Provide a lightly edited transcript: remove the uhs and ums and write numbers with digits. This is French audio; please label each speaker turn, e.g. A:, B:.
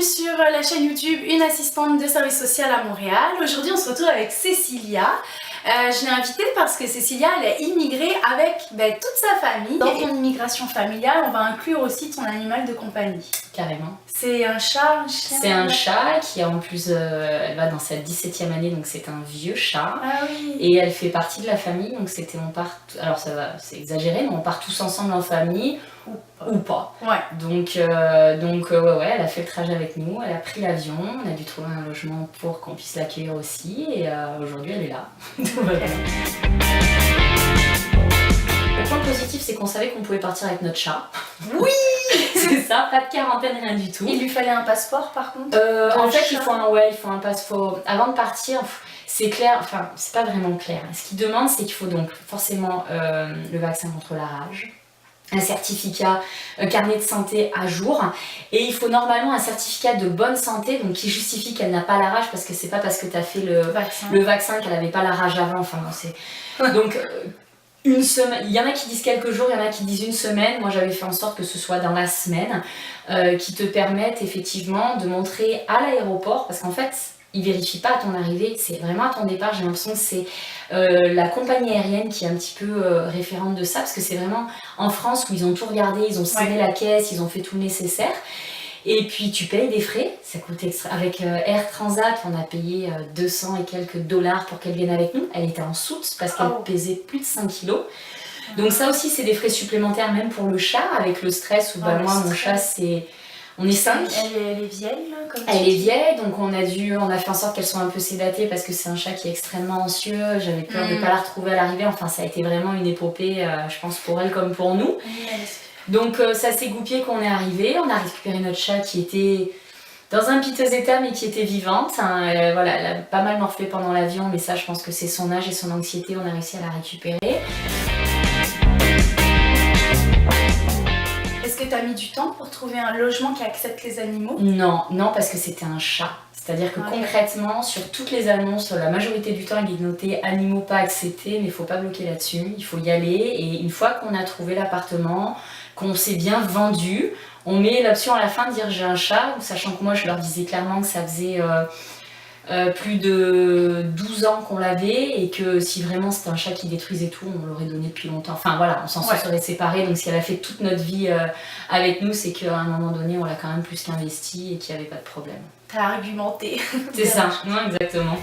A: sur la chaîne YouTube Une assistante de service social à Montréal. Aujourd'hui on se retrouve avec Cécilia. Je l'ai invitée parce que Cécilia elle est immigrée avec toute sa famille. Dans ton immigration familiale, on va inclure aussi ton animal de compagnie.
B: Carrément.
A: C'est un chat, un chien?
B: C'est un chat qui en plus, elle va dans sa 17e année, donc c'est un vieux chat.
A: Ah oui.
B: Et elle fait partie de la famille, donc on part, alors ça va, c'est exagéré, mais on part tous ensemble en famille, ou pas.
A: Ouais.
B: Donc ouais, elle a fait le trajet avec nous, elle a pris l'avion, on a dû trouver un logement pour qu'on puisse l'accueillir aussi, et aujourd'hui elle est là. Tout va bien. Le point positif, c'est qu'on savait qu'on pouvait partir avec notre chat.
A: Oui.
B: C'est ça, pas de quarantaine, rien du tout.
A: Il lui fallait un passeport par contre?
B: En fait, il faut un passeport. Avant de partir, c'est clair, enfin, c'est pas vraiment clair. Ce qu'il demande, c'est qu'il faut donc forcément le vaccin contre la rage, un certificat, un carnet de santé à jour, et il faut normalement un certificat de bonne santé, donc qui justifie qu'elle n'a pas la rage, parce que c'est pas parce que tu as fait le vaccin qu'elle n'avait pas la rage avant, enfin non, c'est... Donc... une semaine, il y en a qui disent quelques jours, il y en a qui disent une semaine. Moi j'avais fait en sorte que ce soit dans la semaine, qui te permettent effectivement de montrer à l'aéroport, parce qu'en fait ils vérifient pas à ton arrivée, c'est vraiment à ton départ. J'ai l'impression que c'est la compagnie aérienne qui est un petit peu référente de ça, parce que c'est vraiment en France où ils ont tout regardé, ils ont scanné la caisse, ils ont fait tout le nécessaire. Et puis tu payes des frais, ça coûte extra. Avec Air Transat, on a payé 200 et quelques dollars pour qu'elle vienne avec nous. Elle était en soute parce qu'elle pesait plus de 5 kilos. Donc ça aussi c'est des frais supplémentaires même pour le chat, avec le stress où moi mon chat c'est... On est 5.
A: Elle est vieille là, comme
B: elle est vieille, donc on a fait en sorte qu'elle soit un peu sédatée parce que c'est un chat qui est extrêmement anxieux. J'avais peur de ne pas la retrouver à l'arrivée, enfin ça a été vraiment une épopée, je pense pour elle comme pour nous. Donc ça s'est goupillé qu'on est arrivé, on a récupéré notre chat qui était dans un piteux état mais qui était vivante. Voilà, elle a pas mal morflé pendant l'avion, mais ça je pense que c'est son âge et son anxiété, on a réussi à la récupérer.
A: Est-ce que tu as mis du temps pour trouver un logement qui accepte les animaux?
B: Non, parce que c'était un chat. C'est-à-dire que concrètement, sur toutes les annonces, la majorité du temps, il est noté animaux pas acceptés, mais il ne faut pas bloquer là-dessus. Il faut y aller, et une fois qu'on a trouvé l'appartement, qu'on s'est bien vendu, on met l'option à la fin de dire j'ai un chat, sachant que moi je leur disais clairement que ça faisait plus de 12 ans qu'on l'avait, et que si vraiment c'était un chat qui détruisait tout, on l'aurait donné depuis longtemps. Enfin voilà, on s'en serait séparés, donc si elle a fait toute notre vie avec nous, c'est qu'à un moment donné, on l'a quand même plus qu'investi et qu'il n'y avait pas de problème.
A: T'as argumenté.
B: C'est ça, non, exactement.